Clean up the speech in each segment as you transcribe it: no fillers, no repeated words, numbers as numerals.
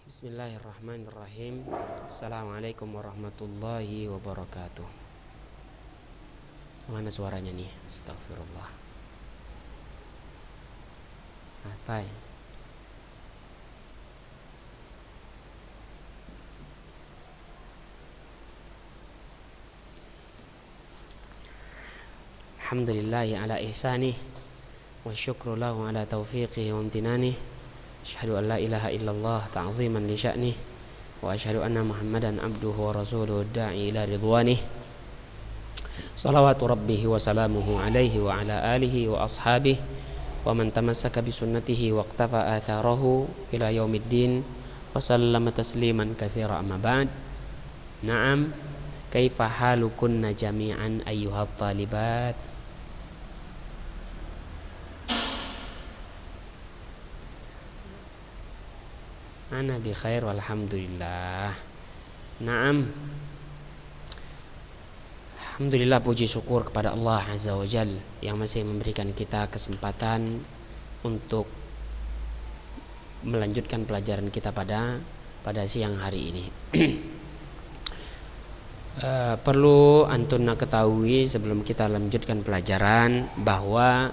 Bismillahirrahmanirrahim. Assalamualaikum warahmatullahi wabarakatuh. Mana suaranya nih? Astagfirullah. Apa? Alhamdulillahi ala ihsanih wa syukru lahu ala taufiqihi wa amtinanih. Asyhadu an la ilaha illallah ta'ziman li sya'nih wa asyhadu anna Muhammadan abduhu wa rasuluhu da'i ila ridwanih. Salawatu rabbihi wa salamuhu alaihi wa ala alihi wa ashabihi wa man tamassaka bi sunnatihi wa iqtafa atharahu ila yaumiddin wa sallama tasliman katsira amma ba'd. Na'am, kaifa halukunna jami'an ayyuhat talibat? Ana bi khair walhamdulillah. Naam. Alhamdulillah, puji syukur kepada Allah Azza wa Jal yang masih memberikan kita kesempatan untuk melanjutkan pelajaran kita pada siang hari ini. Perlu antuna ketahui sebelum kita lanjutkan pelajaran bahwa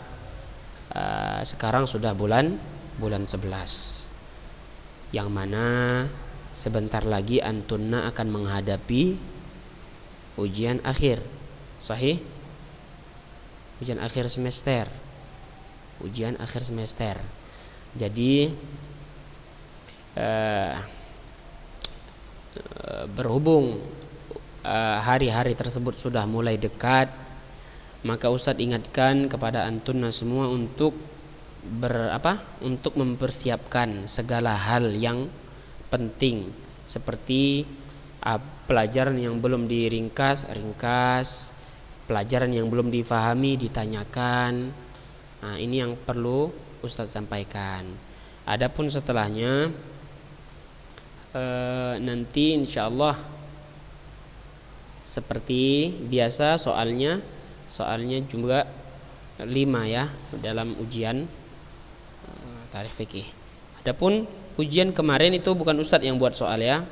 sekarang sudah bulan 11, yang mana sebentar lagi antunna akan menghadapi ujian akhir. Sahih? Ujian akhir semester. Jadi berhubung hari-hari tersebut sudah mulai dekat, maka Ustadz ingatkan kepada antunna semua untuk untuk mempersiapkan segala hal yang penting, seperti pelajaran yang belum diringkas, pelajaran yang belum difahami ditanyakan. Nah, ini yang perlu Ustadz sampaikan. Adapun setelahnya nanti insyaallah seperti biasa soalnya juga 5 ya dalam ujian tarikh fikih. Adapun ujian kemarin itu bukan Ustadz yang buat soal ya.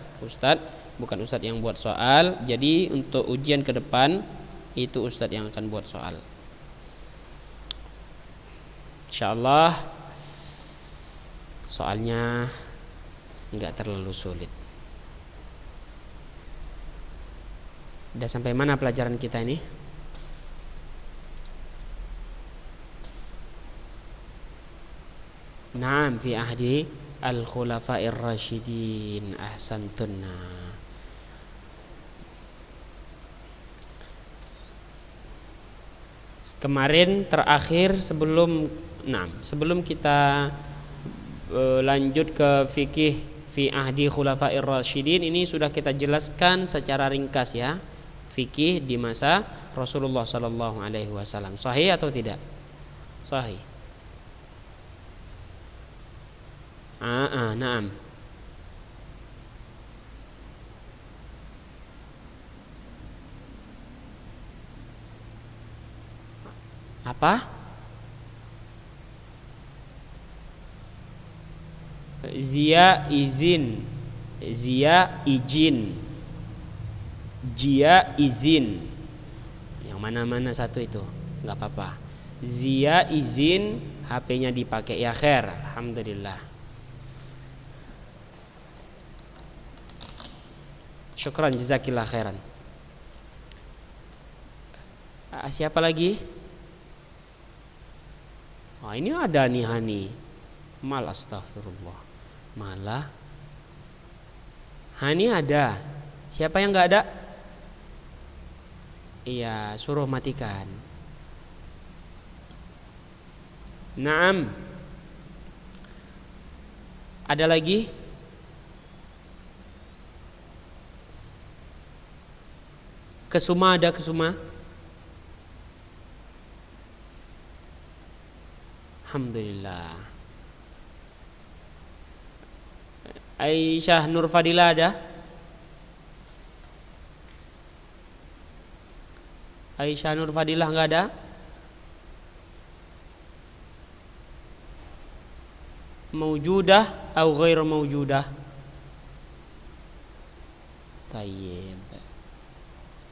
Bukan Ustadz yang buat soal. Jadi untuk ujian ke depan itu Ustadz yang akan buat soal. Insyaallah soalnya enggak terlalu sulit. Udah sampai mana pelajaran kita ini? Naam, fi ahdi al-khulafa'ir rasyidin. Ahsantunna. Kemarin terakhir sebelum kita lanjut ke fikih fi ahdi khulafa'ir rasyidin, ini sudah kita jelaskan secara ringkas ya. Fikih di masa Rasulullah sallallahu alaihi wasallam. Sahih atau tidak? Sahih. Naam. Apa? Zia izin. Jia izin. Yang mana-mana satu itu, enggak apa-apa. Zia izin, HP-nya dipakai ya khair. Alhamdulillah. Syukran jazakillah khairan. Siapa lagi? Ini ada nih Hani. Astagfirullah. Malah Hani ada. Siapa yang enggak ada? Iya, suruh matikan. Naam. Ada lagi? Kesuma ada Kesuma? Alhamdulillah. Aisyah Nur Fadila ada? Aisyah Nur Fadilah enggak ada? Maujudah atau ghair maujudah? Tayyib.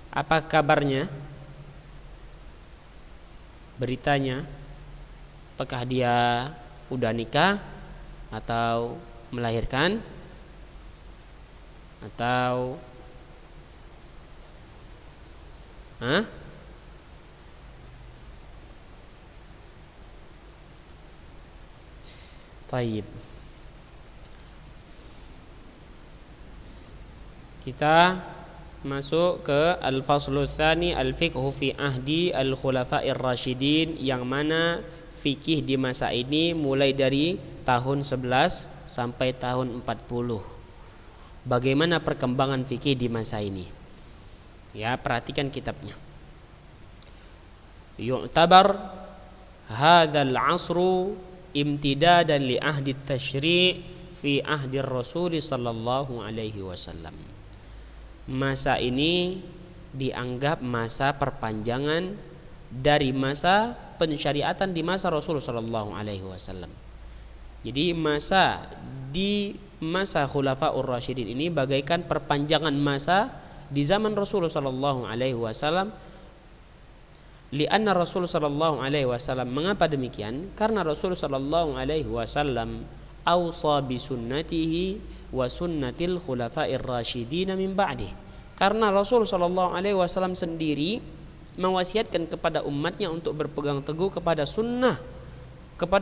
Apa kabarnya? Beritanya, apakah dia udah nikah atau melahirkan atau Tayyib. Kita masuk ke al-faslu tsani al-fiqhu fi ahdi al-khulafa'ir rasyidin, yang mana fikih di masa ini mulai dari tahun 11 sampai tahun 40. Bagaimana perkembangan fikih di masa ini? Ya, perhatikan kitabnya. Yu'tabar hadzal 'asru imtidadan li ahdi at-tasyri' fi ahdi Rasul sallallahu alaihi wasallam. Masa ini dianggap masa perpanjangan dari masa pensyariatan di masa Rasul sallallahu alaihi wasallam. Jadi di masa Khulafaur Rasyidin ini bagaikan perpanjangan masa di zaman Rasul sallallahu alaihi wasallam. Lianna Rasul sallallahu alaihi wasallam, mengapa demikian? Karena Rasul sallallahu alaihi wasallam awsa bi sunnatihi wa sunnatil khulafa'ir rasyidin min ba'dih. Karena Rasul sallallahu alaihi wasallam sendiri mewasiatkan kepada umatnya untuk berpegang teguh kepada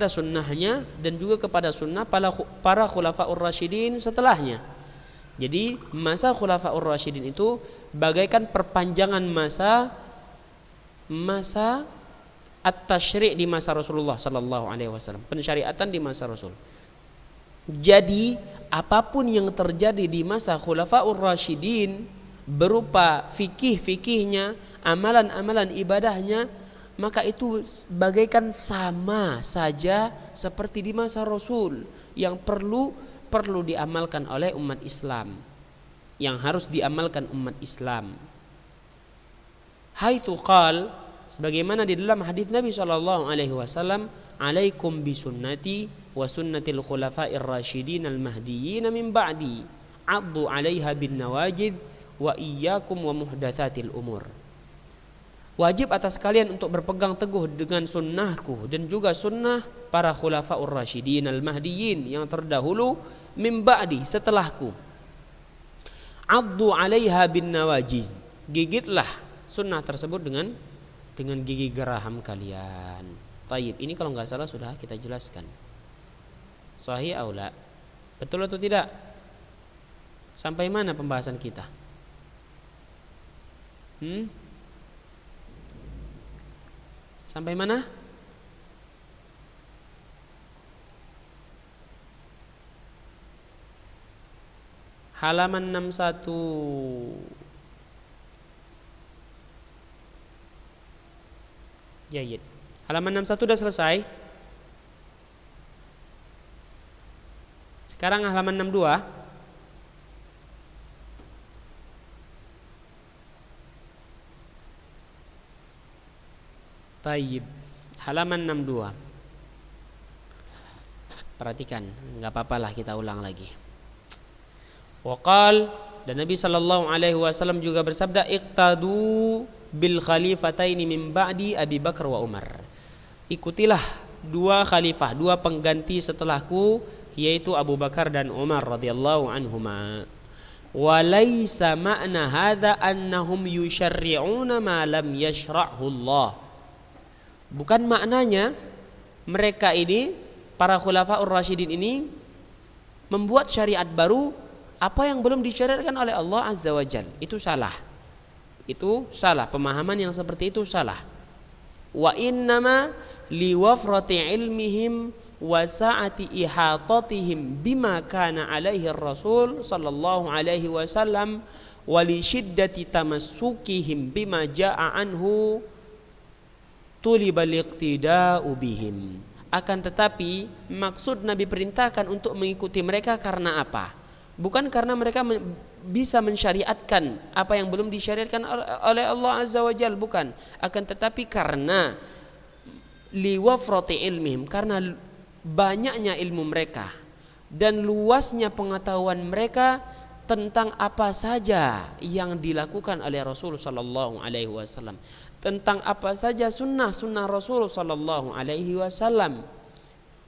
sunnahnya dan juga kepada sunnah para khulafa'ur rasyidin setelahnya. Jadi masa khulafa'ur rasyidin itu bagaikan perpanjangan masa at-tasyri' di masa Rasulullah sallallahu alaihi wasallam, pensyariatan di masa Rasul. Jadi apapun yang terjadi di masa Khulafaur Rasyidin berupa fikihnya, amalan-amalan ibadahnya, maka itu bagaikan sama saja seperti di masa Rasul, yang perlu diamalkan oleh umat Islam, yang harus diamalkan umat Islam. Haitsu qal, sebagaimana di dalam hadis Nabi sallallahu alaihi wasallam, alaikum bisunnati wa sunnatil khulafa'ir rasyidin al-mahdiyyin min ba'di, addu 'alaiha bin nawajid wa iyyakum wa muhdatsatil umur. Wajib atas kalian untuk berpegang teguh dengan sunnahku dan juga sunnah para khulafa'ur rasyidin al-mahdiyyin yang terdahulu min ba'di, setelahku. Addu 'alaiha bin nawajiz, gigitlah sunnah tersebut dengan gigi geraham kalian. Tayyib, ini kalau nggak salah sudah kita jelaskan. Sahih atau la? Betul atau tidak? Sampai mana pembahasan kita? Sampai mana? Halaman 61. Jayid. Halaman 61 sudah selesai. Sekarang halaman 62. Tayyib. Halaman 62. Perhatikan, enggak apa-apalah kita ulang lagi. Waqal, dan Nabi sallallahu alaihi wasallam juga bersabda, iqtadu bil khalifataini min ba'di Abi Bakar wa Umar. Ikutilah dua khalifah, dua pengganti setelahku, yaitu Abu Bakar dan Umar radhiyallahu anhuma. Wa laisa ma'na hadza annahum yusyarri'una ma lam yashra'hu Allah. Bukan maknanya mereka ini, para khulafaur rasyidin ini, membuat syariat baru apa yang belum disyariatkan oleh Allah azza wajalla. Itu salah. Itu salah, pemahaman yang seperti itu salah. Wa innama liwafrati ilmihim wa sa'ati ihatatihim bima kana alaihi Rasul sallallahu alaihi wasallam wa li shiddati tamassukihim bima jaa'a anhu tulibal iqtida'u bihim. Akan tetapi maksud Nabi perintahkan untuk mengikuti mereka karena apa? Bukan karena mereka bisa mensyariatkan apa yang belum disyariatkan oleh Allah azza wajalla, bukan. Akan tetapi karena liwafrati ilmihim, karena banyaknya ilmu mereka dan luasnya pengetahuan mereka tentang apa saja yang dilakukan oleh Rasul sallallahu alaihi wasallam, tentang apa saja sunnah-sunnah Rasul sallallahu alaihi wasallam,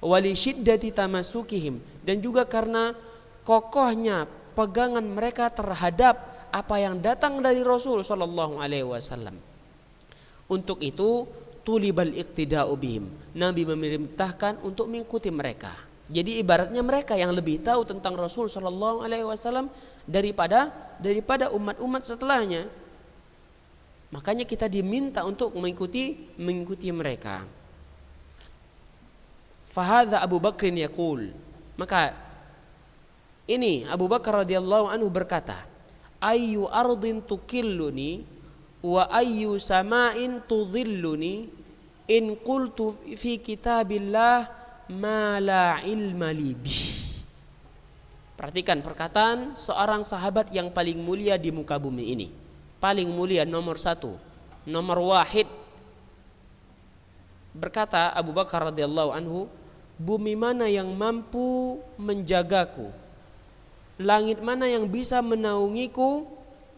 wali syiddati tamasukihim, dan juga karena kokohnya pegangan mereka terhadap apa yang datang dari Rasul sallallahu alaihi wasallam. Untuk itu tulibal iqtida'u bihim, Nabi memerintahkan untuk mengikuti mereka. Jadi ibaratnya mereka yang lebih tahu tentang Rasul sallallahu alaihi wasallam daripada umat-umat setelahnya. Makanya kita diminta untuk mengikuti mereka. Fahadha Abu Bakrin yaqul, maka ini Abu Bakar radhiyallahu anhu berkata, ayyu ardin tukilluni wa ayyu sama'in tudhilluni in qultu fi kitabillah ma la ilma li bih. Perhatikan perkataan seorang sahabat yang paling mulia di muka bumi ini. Paling mulia, nomor 1, nomor wahid. Berkata Abu Bakar radhiyallahu anhu, bumi mana yang mampu menjagaku? Langit mana yang bisa menaungiku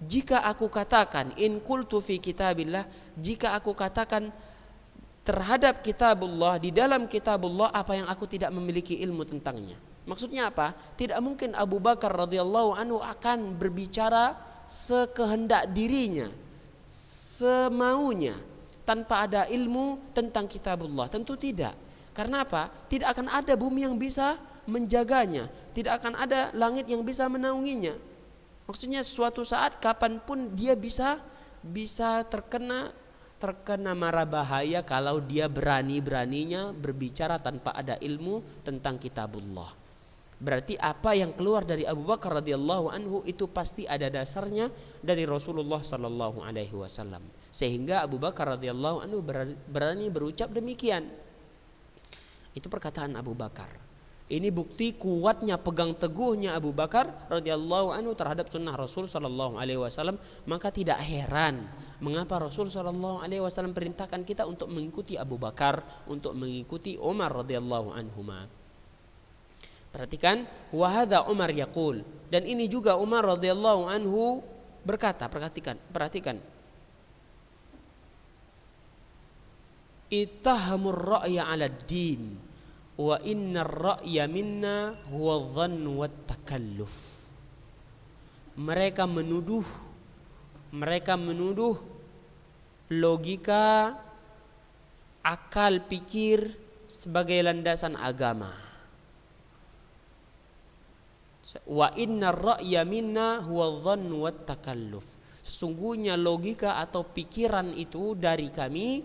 jika aku katakan in qultu fi kitabillah, jika aku katakan terhadap kitabullah, di dalam kitabullah apa yang aku tidak memiliki ilmu tentangnya. Maksudnya apa? Tidak mungkin Abu Bakar radhiyallahu anhu akan berbicara sekehendak dirinya, semaunya, tanpa ada ilmu tentang kitabullah. Tentu tidak. Karena apa? Tidak akan ada bumi yang bisa menjaganya, tidak akan ada langit yang bisa menaunginya. Maksudnya suatu saat kapanpun dia bisa terkena mara bahaya kalau dia berani-beraninya berbicara tanpa ada ilmu tentang kitabullah. Berarti apa yang keluar dari Abu Bakar radhiyallahu anhu itu pasti ada dasarnya dari Rasulullah sallallahu alaihi wasallam. Sehingga Abu Bakar radhiyallahu anhu berani berucap demikian. Itu perkataan Abu Bakar. Ini bukti kuatnya, pegang teguhnya Abu Bakar radhiyallahu anhu terhadap sunnah Rasul sallallahu alaihi wasallam. Maka tidak heran mengapa Rasul sallallahu alaihi wasallam perintahkan kita untuk mengikuti Abu Bakar, untuk mengikuti Umar radhiyallahu anhuma. Perhatikan, wa hadza Umar yaqul, dan ini juga Umar radhiyallahu anhu berkata, perhatikan. Ittahamur ra'ya 'ala ad-din wa innar ra'ya minna huwa dhann wat takalluf. Mereka menuduh logika, akal pikir sebagai landasan agama. Wa innar ra'ya minna huwa dhann wat takalluf. Sesungguhnya logika atau pikiran itu dari kami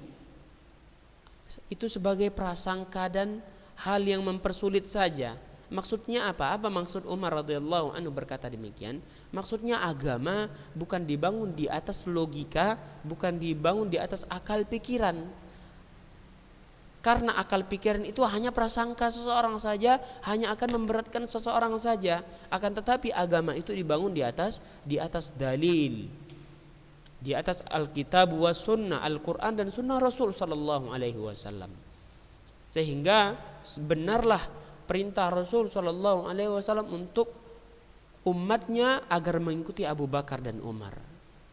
itu sebagai prasangka dan hal yang mempersulit saja. Maksudnya apa? Apa maksud Umar radhiyallahu anhu berkata demikian? Maksudnya agama bukan dibangun di atas logika, bukan dibangun di atas akal pikiran. Karena akal pikiran itu hanya prasangka seseorang saja, hanya akan memberatkan seseorang saja. Akan tetapi agama itu dibangun di atas dalil, di atas Alkitab wa sunnah, Al-Quran dan sunnah Rasul sallallahu alaihi wasallam. Sehingga benarlah perintah Rasul sallallahu alaihi wasallam untuk umatnya agar mengikuti Abu Bakar dan Umar.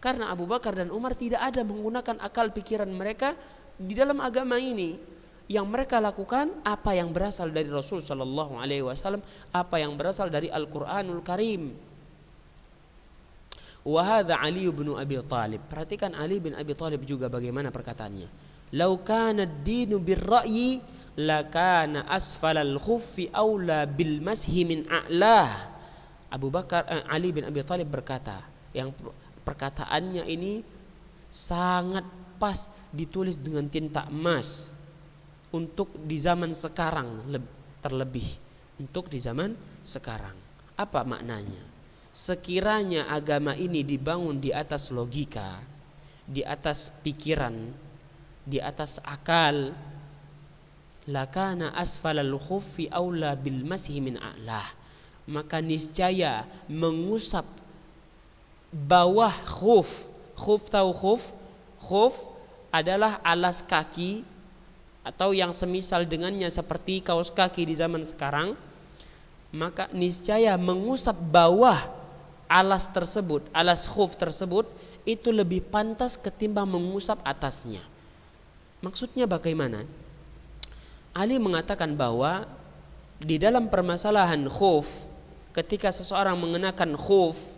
Karena Abu Bakar dan Umar tidak ada menggunakan akal pikiran mereka di dalam agama ini. Yang mereka lakukan apa yang berasal dari Rasul sallallahu alaihi wasallam, apa yang berasal dari Al-Qur'anul Karim. Wa hadza Ali bin Abi Thalib. Perhatikan Ali bin Abi Thalib juga bagaimana perkataannya. Lau kana ad-dinu bir-ra'yi lakana asfalal khuffi aula bil mashi min a'lah. Ali bin Abi Thalib berkata, yang perkataannya ini sangat pas ditulis dengan tinta emas untuk di zaman sekarang, terlebih untuk di zaman sekarang. Apa maknanya? Sekiranya agama ini dibangun di atas logika, di atas pikiran, di atas akal, lakana asfalal khuffi aula bil mashi min a'lah. Maka niscaya mengusap bawah khuf. Khuf tahu khuf? Khuf adalah alas kaki atau yang semisal dengannya seperti kaos kaki di zaman sekarang. Maka niscaya mengusap bawah alas tersebut, alas khuf tersebut itu lebih pantas ketimbang mengusap atasnya. Maksudnya bagaimana? Ali mengatakan bahwa di dalam permasalahan khuf, ketika seseorang mengenakan khuf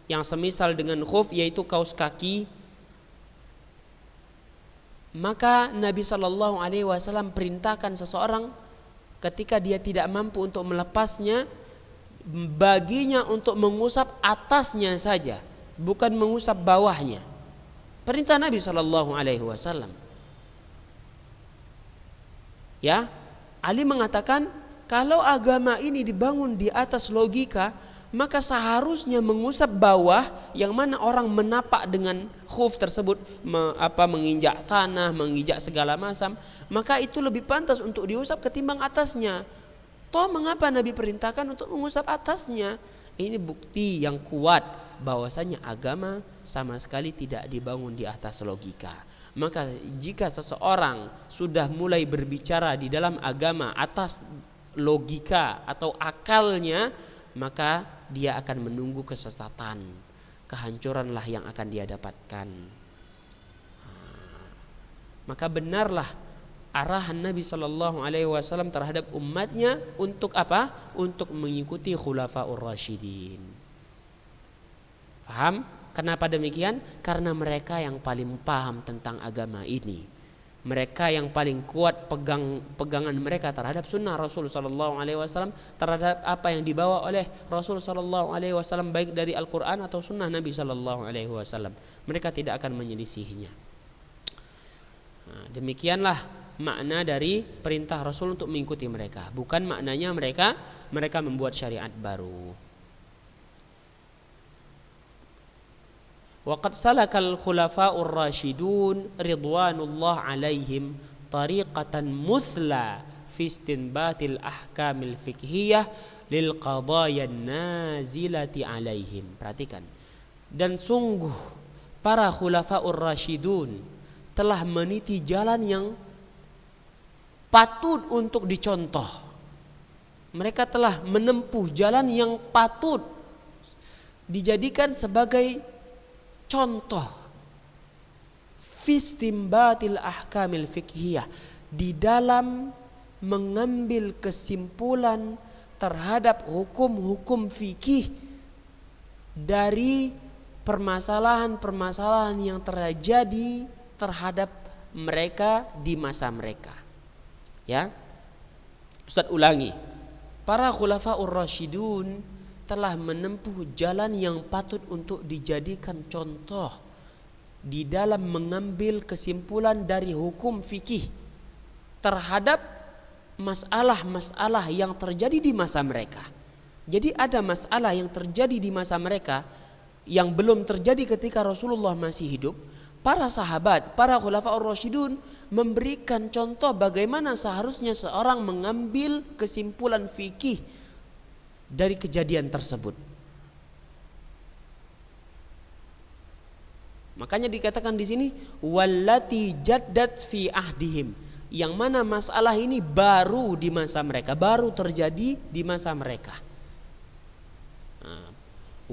yang semisal dengan khuf yaitu kaos kaki, maka Nabi SAW perintahkan seseorang ketika dia tidak mampu untuk melepasnya, baginya untuk mengusap atasnya saja, bukan mengusap bawahnya. Perintah Nabi SAW. Ya, Ali mengatakan kalau agama ini dibangun di atas logika, maka seharusnya mengusap bawah yang mana orang menapak dengan khuf tersebut, menginjak tanah, menginjak segala macam, maka itu lebih pantas untuk diusap ketimbang atasnya. Toh mengapa Nabi perintahkan untuk mengusap atasnya? Ini bukti yang kuat bahwasanya agama sama sekali tidak dibangun di atas logika. Maka jika seseorang sudah mulai berbicara di dalam agama atas logika atau akalnya, maka dia akan menunggu kesesatan, kehancuranlah yang akan dia dapatkan. Maka benarlah arahan Nabi SAW terhadap umatnya untuk apa? Untuk mengikuti khulafaur rasyidin. Paham? Kenapa demikian? Karena mereka yang paling paham tentang agama ini. Mereka yang paling kuat pegangan mereka terhadap sunnah Rasul SAW, terhadap apa yang dibawa oleh Rasul SAW, baik dari Al-Quran atau sunnah Nabi SAW. Mereka tidak akan menyelisihinya. Nah, demikianlah makna dari perintah Rasul untuk mengikuti mereka. Bukan maknanya mereka membuat syariat baru. Waqad salakal khulafa'ur rasyidun ridwanullah alaihim tariqatan muthla fi istinbatil ahkamil fiqhiyah lil qadayan nazilati alaihim. Perhatikan. Dan sungguh para khulafa'ur rasyidun telah meniti jalan yang patut untuk dicontoh. Mereka telah menempuh jalan yang patut dijadikan sebagai contoh fistimbatil ahkamil fiqhiyah, di dalam mengambil kesimpulan terhadap hukum-hukum fikih dari permasalahan-permasalahan yang terjadi terhadap mereka di masa mereka. Ya, Ustaz ulangi. Para khulafaur rasyidun telah menempuh jalan yang patut untuk dijadikan contoh di dalam mengambil kesimpulan dari hukum fikih terhadap masalah-masalah yang terjadi di masa mereka. Jadi ada masalah yang terjadi di masa mereka yang belum terjadi ketika Rasulullah masih hidup. Para sahabat, para khulafaur rasyidun memberikan contoh bagaimana seharusnya seorang mengambil kesimpulan fikih dari kejadian tersebut. Makanya dikatakan di sini wallati jaddat fi ahdihim, yang mana masalah ini baru di masa mereka, baru terjadi di masa mereka.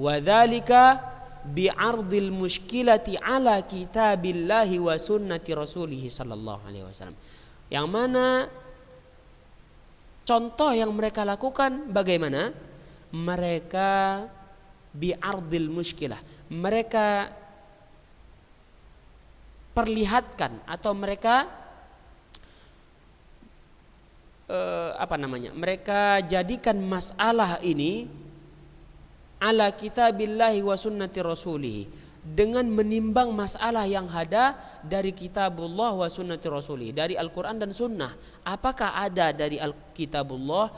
Wa dzalika bi'ardil muskilati ala kitabillahi wa sunnati rasulih sallallahu alaihi wasallam. Yang mana contoh yang mereka lakukan bagaimana? Mereka bi'ardil muskilah, mereka perlihatkan atau mereka mereka jadikan masalah ini ala kitabillahi wa sunnati rasulih, dengan menimbang masalah yang ada dari kitabullah wa sunnati rasulih, dari Al-Quran dan sunnah. Apakah ada dari Kitabullah,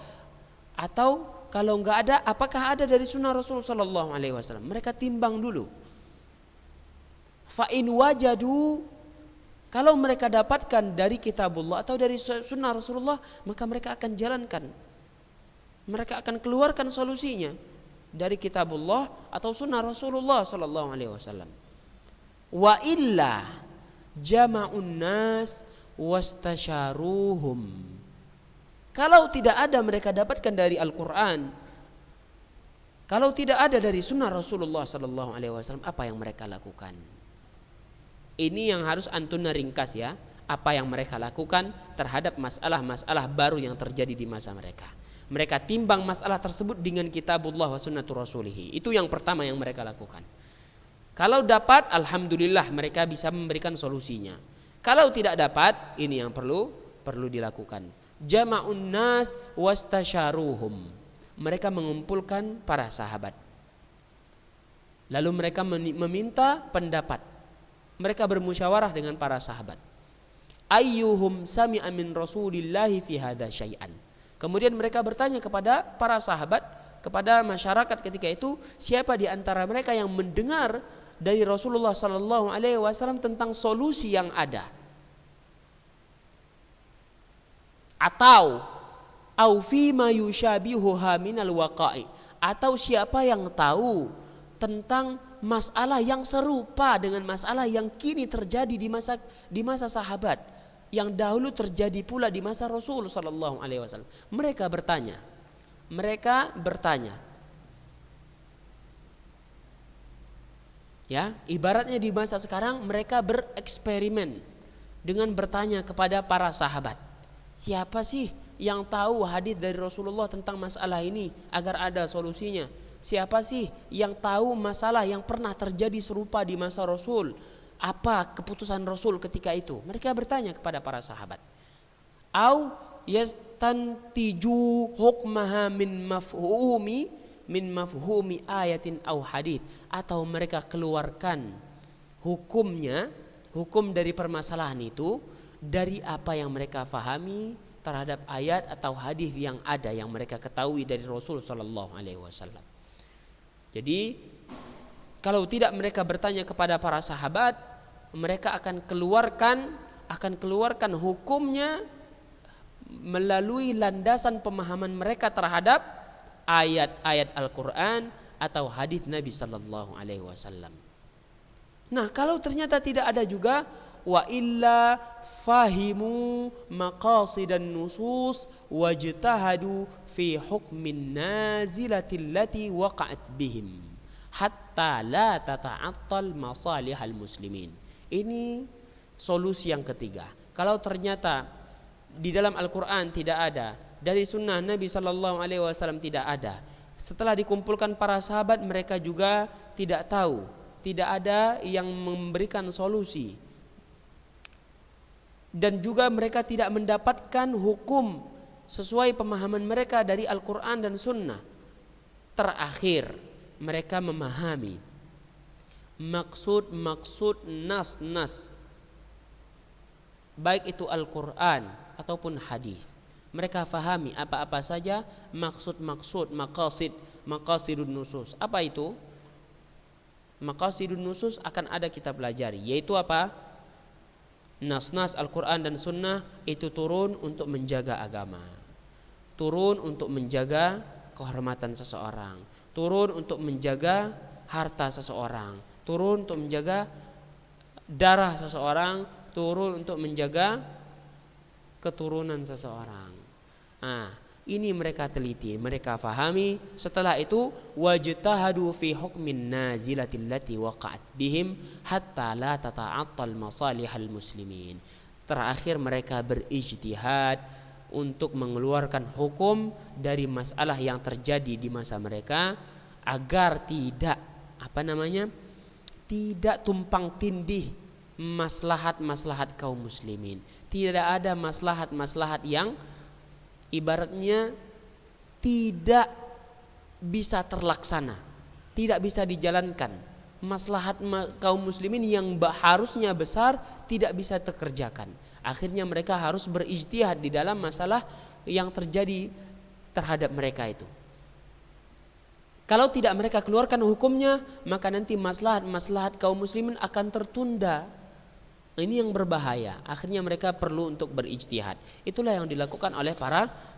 atau kalau enggak ada, apakah ada dari sunnah Rasul sallallahu alaihi wasallam. Mereka timbang dulu. Fa in wajadu, kalau mereka dapatkan dari kitabullah atau dari sunnah Rasulullah, maka mereka akan jalankan. Mereka akan keluarkan solusinya dari kitabullah atau sunnah Rasulullah sallallahu alaihi wasallam. Wa illa jama'un nas wastasyaruhum. Kalau tidak ada mereka dapatkan dari Al-Quran, Kalau tidak ada dari sunnah Rasulullah sallallahu alaihi wasallam, apa yang mereka lakukan? Ini yang harus antum ringkas ya, apa yang mereka lakukan terhadap masalah-masalah baru yang terjadi di masa mereka. Mereka timbang masalah tersebut dengan kitabullah wa sunnatur rasulihi. Itu yang pertama yang mereka lakukan. Kalau dapat, alhamdulillah mereka bisa memberikan solusinya. Kalau tidak dapat, ini yang perlu dilakukan. Jama'un nas wastasyaruhum. Mereka mengumpulkan para sahabat. Lalu mereka meminta pendapat. Mereka bermusyawarah dengan para sahabat. Ayyuhum sami'a min Rasulillahi fi hadza syai'an. Kemudian mereka bertanya kepada para sahabat, kepada masyarakat ketika itu, siapa di antara mereka yang mendengar dari Rasulullah sallallahu alaihi wasallam tentang solusi yang ada? Atau fi ma yushabihuha minal waqa'i, atau siapa yang tahu tentang masalah yang serupa dengan masalah yang kini terjadi di masa sahabat, yang dahulu terjadi pula di masa Rasul sallallahu alaihi wasallam. Mereka bertanya. Ya, ibaratnya di masa sekarang mereka bereksperimen dengan bertanya kepada para sahabat. Siapa sih yang tahu hadis dari Rasulullah tentang masalah ini agar ada solusinya? Siapa sih yang tahu masalah yang pernah terjadi serupa di masa Rasul? Apa keputusan Rasul ketika itu? Mereka bertanya kepada para sahabat. Au yastantiju hukmaha min mafhumi ayatin au hadits, atau mereka keluarkan hukum dari permasalahan itu dari apa yang mereka fahami terhadap ayat atau hadis yang ada yang mereka ketahui dari Rasul sallallahu alaihi wasallam. Jadi kalau tidak mereka bertanya kepada para sahabat, mereka akan keluarkan hukumnya melalui landasan pemahaman mereka terhadap ayat-ayat Al-Quran atau hadis Nabi sallallahu alaihi wasallam. Nah, kalau ternyata tidak ada juga, wa illa fahimu maqasidan nusus wajtahadu fi hukmin nazilatil lati waqa'at bihim hatta la tata'attal masalihal muslimin. Ini solusi yang ketiga. Kalau ternyata di dalam Al-Quran tidak ada, dari sunnah Nabi sallallahu alaihi wasallam tidak ada, setelah dikumpulkan para sahabat mereka juga tidak tahu, tidak ada yang memberikan solusi, dan juga mereka tidak mendapatkan hukum sesuai pemahaman mereka dari Al-Quran dan Sunnah. Terakhir mereka memahami maksud nas baik itu Al-Quran ataupun hadis. Mereka fahami apa-apa saja maqasidun nusus. Apa itu? Maqasidun nusus akan ada kita pelajari, yaitu apa? Nas-nas Al-Quran dan Sunnah itu turun untuk menjaga agama, turun untuk menjaga kehormatan seseorang, turun untuk menjaga harta seseorang, turun untuk menjaga darah seseorang, turun untuk menjaga keturunan seseorang. Nah, ini mereka teliti, mereka fahami. Setelah itu wajtahadu fi hukmin nazilatil lati waqa'at bihim hatta la tata'attal masalihal muslimin. Terakhir mereka berijtihad untuk mengeluarkan hukum dari masalah yang terjadi di masa mereka agar tidak tidak tumpang tindih maslahat-maslahat kaum muslimin. Tidak ada maslahat-maslahat yang ibaratnya tidak bisa terlaksana, tidak bisa dijalankan. Maslahat kaum muslimin yang harusnya besar tidak bisa terkerjakan. Akhirnya mereka harus berijtihad di dalam masalah yang terjadi terhadap mereka itu. Kalau tidak mereka keluarkan hukumnya, maka nanti maslahat kaum muslimin akan tertunda. Ini yang berbahaya. Akhirnya mereka perlu untuk berijtihad. Itulah yang dilakukan oleh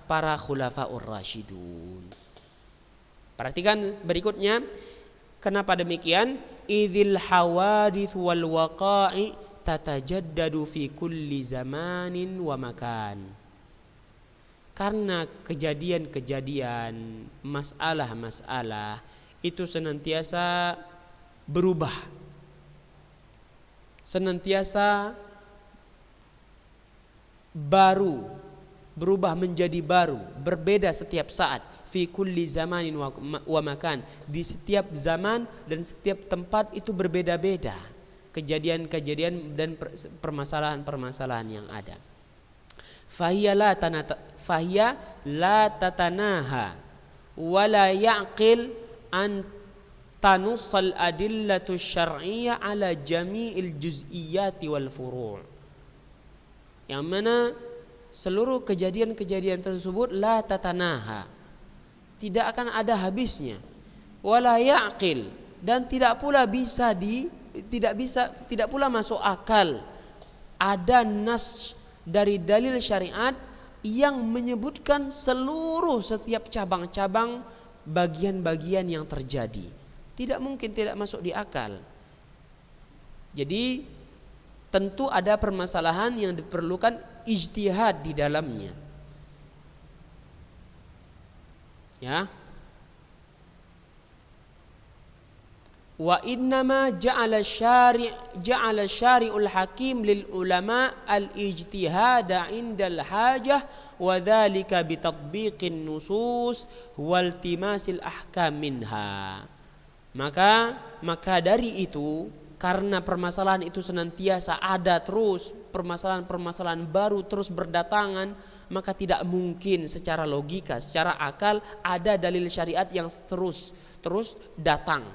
para khulafaur rasyidun. Perhatikan berikutnya. Kenapa demikian? Idzil hawadits wal waqa'i tatajaddadu fi kulli zamanin wa makan. Karena kejadian-kejadian, masalah-masalah itu senantiasa berubah, senantiasa baru, berubah menjadi baru, berbeda setiap saat. Fi kulli zamanin wa makan, di setiap zaman dan setiap tempat itu berbeda-beda kejadian-kejadian dan permasalahan-permasalahan yang ada. Fahiya la tatanaha wa la ya'qil an tanussal adillatu syar'iyyah ala jami'il juz'iyyati wal furu'. Yang mana seluruh kejadian-kejadian tersebut la tatanaha, tidak akan ada habisnya, wala ya'qil, dan tidak pula tidak pula masuk akal ada nas dari dalil syariat yang menyebutkan setiap cabang-cabang bagian-bagian yang terjadi. Tidak mungkin, tidak masuk di akal. Jadi tentu ada permasalahan yang diperlukan ijtihad di dalamnya. Ya. Wa innama ja'ala syari'ul hakim lil ulama al ijtihada indal hajah wa dzalika bi tatbiqin nusus wal timasil ahkam minha. Maka dari itu, karena permasalahan itu senantiasa ada terus, permasalahan-permasalahan baru terus berdatangan, maka tidak mungkin secara logika, secara akal ada dalil syariat yang terus datang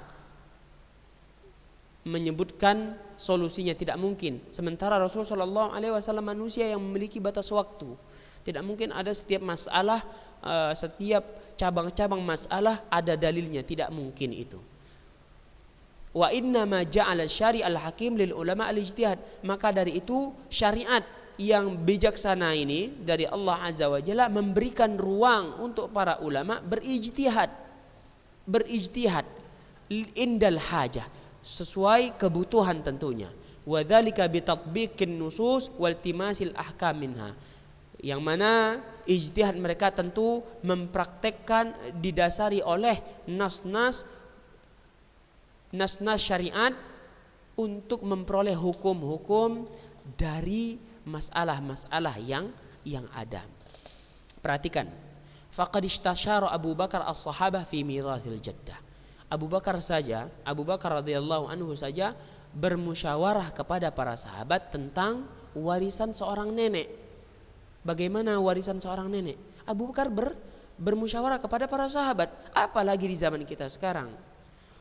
menyebutkan solusinya, tidak mungkin. Sementara Rasulullah SAW manusia yang memiliki batas waktu, tidak mungkin ada setiap masalah, setiap cabang-cabang masalah ada dalilnya, tidak mungkin itu. Wa inna ma ja'ala syari'al hakim lil ulama al-ijtihad, maka dari itu syariat yang bijaksana ini dari Allah Azza wa Jalla memberikan ruang untuk para ulama berijtihad indal hajah, sesuai kebutuhan tentunya. Wa dzalika bi tatbiqin nusus wal timasil ahkam minha, yang mana ijtihad mereka tentu mempraktekkan didasari oleh nas-nas syariat untuk memperoleh hukum-hukum dari masalah-masalah yang ada. Perhatikan, faqad istasyara Abu Bakar as-sahabah fi mirathil jaddah. Abu Bakar radhiyallahu anhu saja bermusyawarah kepada para sahabat tentang warisan seorang nenek. Bagaimana warisan seorang nenek? Abu Bakar bermusyawarah kepada para sahabat, apalagi di zaman kita sekarang.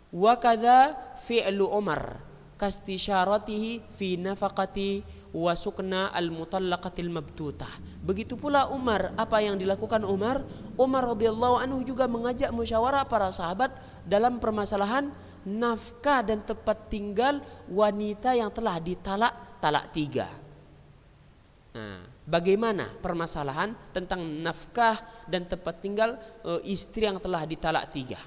Wa kadza fi'lu Umar kastisyaratihi fi nafaqati wa sukna al-mutallaqatil mabtutah. Begitu pula Umar, apa yang dilakukan Umar radhiyallahu anhu juga mengajak musyawarah para sahabat dalam permasalahan nafkah dan tempat tinggal wanita yang telah talak 3. Nah, bagaimana permasalahan tentang nafkah dan tempat tinggal istri yang telah ditalak 3?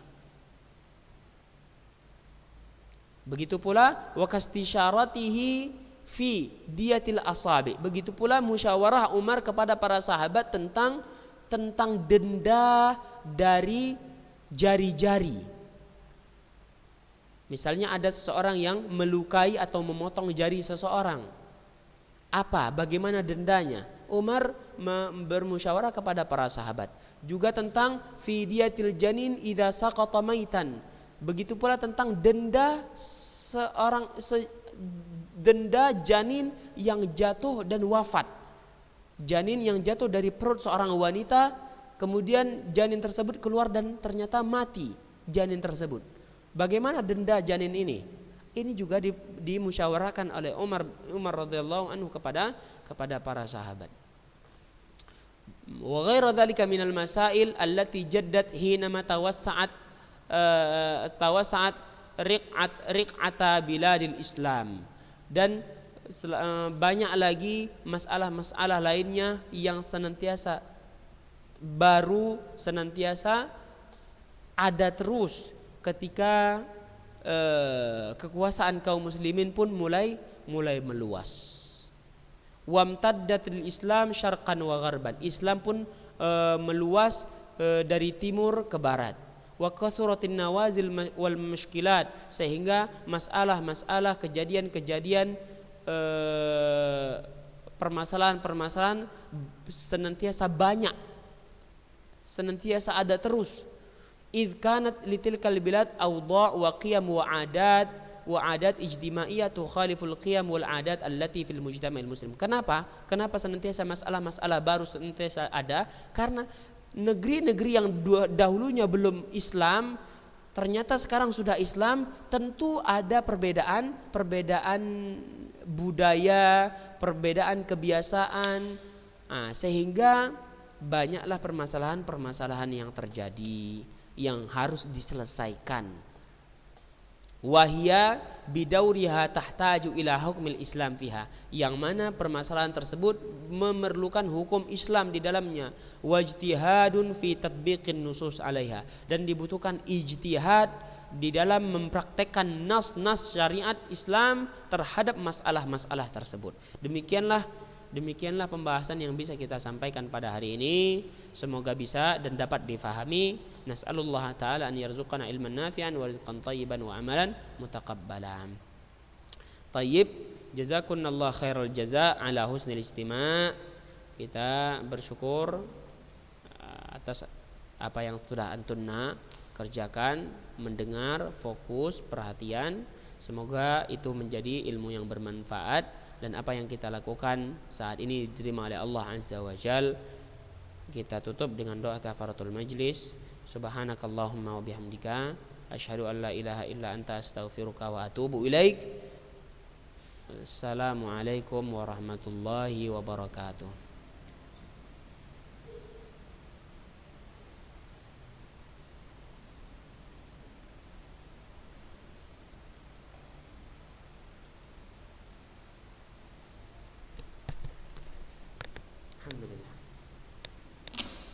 Begitu pula wakastisyaratihi fi diyatil asabi. Begitu pula musyawarah Umar kepada para sahabat tentang denda dari jari-jari. Misalnya ada seseorang yang melukai atau memotong jari seseorang. Bagaimana dendanya? Umar bermusyawarah kepada para sahabat. Juga tentang fi diyatil janin idza saqata maitan. Begitu pula tentang denda janin yang jatuh dan wafat. Janin yang jatuh dari perut seorang wanita, kemudian janin tersebut keluar dan ternyata mati janin tersebut. Bagaimana denda janin ini? Ini juga dimusyawarahkan oleh Umar radhiyallahu anhu kepada para sahabat. Wa ghairu dzalika minal masail allati jaddat hina tawassa'at riq'ata biladil Islam, dan banyak lagi masalah-masalah lainnya yang senantiasa baru, senantiasa ada terus ketika kekuasaan kaum muslimin pun mulai meluas. Wamtaddatil Islam syarqan wa gharban, Islam pun meluas dari timur ke barat. wa kasratin nawazil wal mushkilat, sehingga masalah-masalah, kejadian-kejadian, permasalahan-permasalahan senantiasa banyak, senantiasa ada terus. Idh kanat litilkal bilad awda' wa qiyam wa adat ijtimaiyah tukhaliful qiyam wal adat allati fil mujtama'il muslim. Kenapa senantiasa masalah-masalah baru senantiasa ada? Karena negeri-negeri yang dahulunya belum Islam ternyata sekarang sudah Islam, tentu ada perbedaan budaya, perbedaan kebiasaan, sehingga banyaklah permasalahan-permasalahan yang terjadi yang harus diselesaikan. Wahia bidauriha tahtaju ila hukmil Islam fiha, yang mana permasalahan tersebut memerlukan hukum Islam di dalamnya. Wajtihadun fi tatbiqin nusus alaiha, dan dibutuhkan ijtihad di dalam mempraktekkan nas-nas syariat Islam terhadap masalah-masalah tersebut. Demikianlah pembahasan yang bisa kita sampaikan pada hari ini. Semoga bisa dan dapat difahami. Nas'alullah ta'ala an yarzuqana ilman nafi'an wa rizqan tayyiban wa amalan mutaqabbalan. Tayyib, jazakunallah khairal jaza ala husnil istima'. Kita bersyukur atas apa yang sudah antunna kerjakan, mendengar, fokus, perhatian. Semoga itu menjadi ilmu yang bermanfaat, dan apa yang kita lakukan saat ini diterima oleh Allah Azza wa Jal. Kita tutup dengan doa kafaratul majlis. Subhanakallahumma wa bihamdika asyhadu an la ilaha illa anta astaghfiruka wa atubu ilaik. Assalamualaikum warahmatullahi wabarakatuh.